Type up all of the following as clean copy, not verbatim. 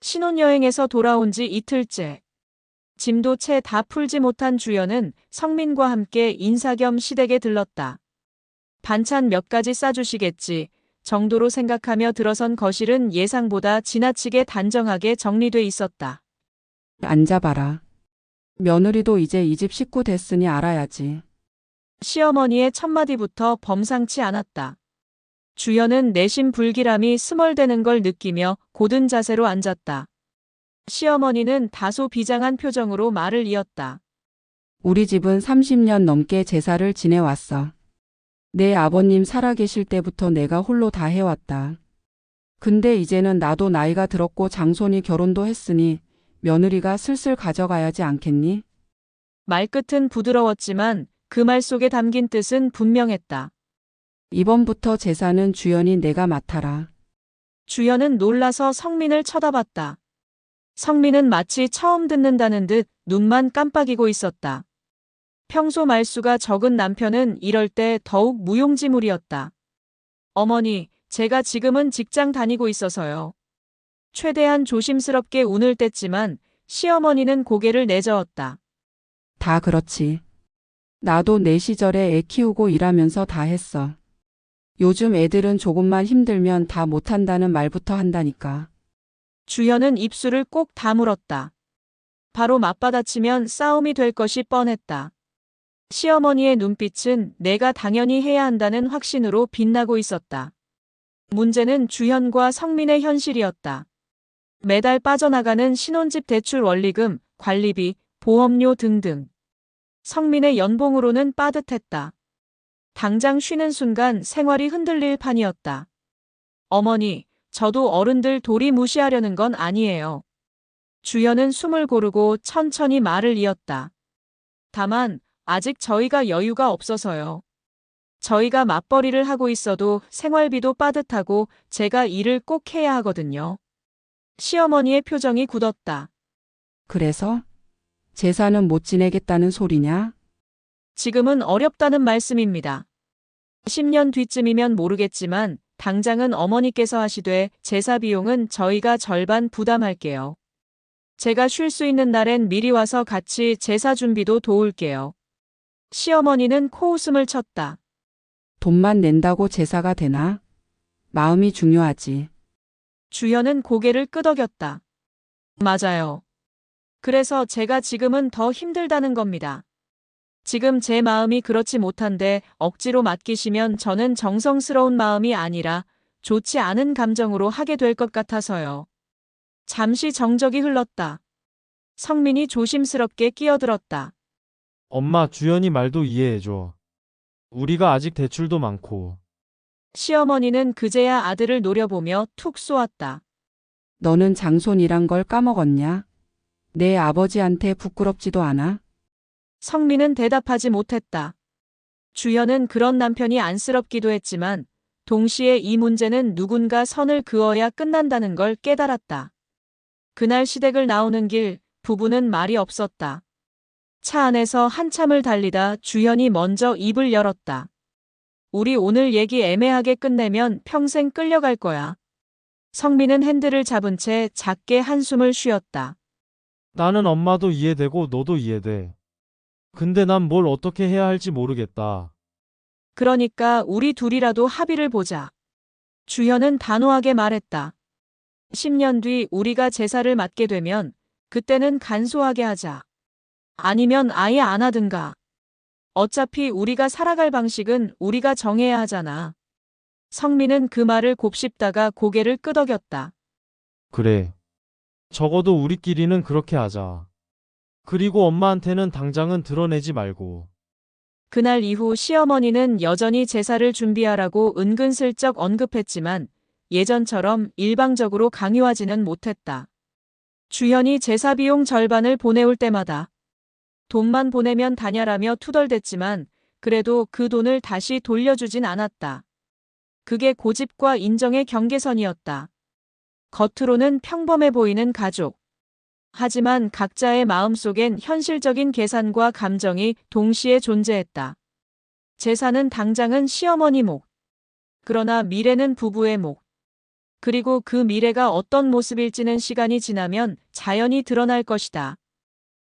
신혼여행에서 돌아온 지 이틀째. 짐도 채 다 풀지 못한 주연은 성민과 함께 인사 겸 시댁에 들렀다. 반찬 몇 가지 싸주시겠지 정도로 생각하며 들어선 거실은 예상보다 지나치게 단정하게 정리돼 있었다. 앉아봐라. 며느리도 이제 이 집 식구 됐으니 알아야지. 시어머니의 첫마디부터 범상치 않았다. 주연은 내심 불길함이 스멀대는 걸 느끼며 고든 자세로 앉았다. 시어머니는 다소 비장한 표정으로 말을 이었다. 우리 집은 30년 넘게 제사를 지내왔어. 내 아버님 살아계실 때부터 내가 홀로 다 해왔다. 근데 이제는 나도 나이가 들었고 장손이 결혼도 했으니 며느리가 슬슬 가져가야지 않겠니? 말끝은 부드러웠지만 그 말 속에 담긴 뜻은 분명했다. 이번부터 제사는 주연이 내가 맡아라. 주연은 놀라서 성민을 쳐다봤다. 성민은 마치 처음 듣는다는 듯 눈만 깜빡이고 있었다. 평소 말수가 적은 남편은 이럴 때 더욱 무용지물이었다. 어머니, 제가 지금은 직장 다니고 있어서요. 최대한 조심스럽게 운을 뗐지만 시어머니는 고개를 내저었다. 다 그렇지. 나도 내 시절에 애 키우고 일하면서 다 했어. 요즘 애들은 조금만 힘들면 다 못한다는 말부터 한다니까. 주연은 입술을 꼭 다물었다. 바로 맞받아치면 싸움이 될 것이 뻔했다. 시어머니의 눈빛은 내가 당연히 해야 한다는 확신으로 빛나고 있었다. 문제는 주현과 성민의 현실이었다. 매달 빠져나가는 신혼집 대출 원리금, 관리비, 보험료 등등. 성민의 연봉으로는 빠듯했다. 당장 쉬는 순간 생활이 흔들릴 판이었다. 어머니, 저도 어른들 도리 무시하려는 건 아니에요. 주연은 숨을 고르고 천천히 말을 이었다. 다만 아직 저희가 여유가 없어서요. 저희가 맞벌이를 하고 있어도 생활비도 빠듯하고 제가 일을 꼭 해야 하거든요. 시어머니의 표정이 굳었다. 그래서? 제사는 못 지내겠다는 소리냐? 지금은 어렵다는 말씀입니다. 10년 뒤쯤이면 모르겠지만 당장은 어머니께서 하시되 제사 비용은 저희가 절반 부담할게요. 제가 쉴 수 있는 날엔 미리 와서 같이 제사 준비도 도울게요. 시어머니는 코웃음을 쳤다. 돈만 낸다고 제사가 되나? 마음이 중요하지. 주연은 고개를 끄덕였다. 맞아요. 그래서 제가 지금은 더 힘들다는 겁니다. 지금 제 마음이 그렇지 못한데 억지로 맡기시면 저는 정성스러운 마음이 아니라 좋지 않은 감정으로 하게 될 것 같아서요. 잠시 정적이 흘렀다. 성민이 조심스럽게 끼어들었다. 엄마, 주연이 말도 이해해줘. 우리가 아직 대출도 많고. 시어머니는 그제야 아들을 노려보며 툭 쏘았다. 너는 장손이란 걸 까먹었냐? 내 아버지한테 부끄럽지도 않아? 성민은 대답하지 못했다. 주연은 그런 남편이 안쓰럽기도 했지만 동시에 이 문제는 누군가 선을 그어야 끝난다는 걸 깨달았다. 그날 시댁을 나오는 길 부부는 말이 없었다. 차 안에서 한참을 달리다 주연이 먼저 입을 열었다. 우리 오늘 얘기 애매하게 끝내면 평생 끌려갈 거야. 성민은 핸들을 잡은 채 작게 한숨을 쉬었다. 나는 엄마도 이해되고 너도 이해돼. 근데 난 뭘 어떻게 해야 할지 모르겠다. 그러니까 우리 둘이라도 합의를 보자. 주현은 단호하게 말했다. 10년 뒤 우리가 제사를 맡게 되면 그때는 간소하게 하자. 아니면 아예 안 하든가. 어차피 우리가 살아갈 방식은 우리가 정해야 하잖아. 성민은 그 말을 곱씹다가 고개를 끄덕였다. 그래. 적어도 우리끼리는 그렇게 하자. 그리고 엄마한테는 당장은 드러내지 말고. 그날 이후 시어머니는 여전히 제사를 준비하라고 은근슬쩍 언급했지만 예전처럼 일방적으로 강요하지는 못했다. 주현이 제사 비용 절반을 보내올 때마다 돈만 보내면 다냐라며 투덜댔지만 그래도 그 돈을 다시 돌려주진 않았다. 그게 고집과 인정의 경계선이었다. 겉으로는 평범해 보이는 가족. 하지만 각자의 마음속엔 현실적인 계산과 감정이 동시에 존재했다. 제사는 당장은 시어머니 목. 그러나 미래는 부부의 목. 그리고 그 미래가 어떤 모습일지는 시간이 지나면 자연히 드러날 것이다.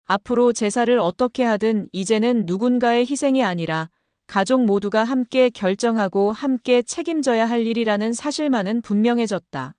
앞으로 제사를 어떻게 하든 이제는 누군가의 희생이 아니라 가족 모두가 함께 결정하고 함께 책임져야 할 일이라는 사실만은 분명해졌다.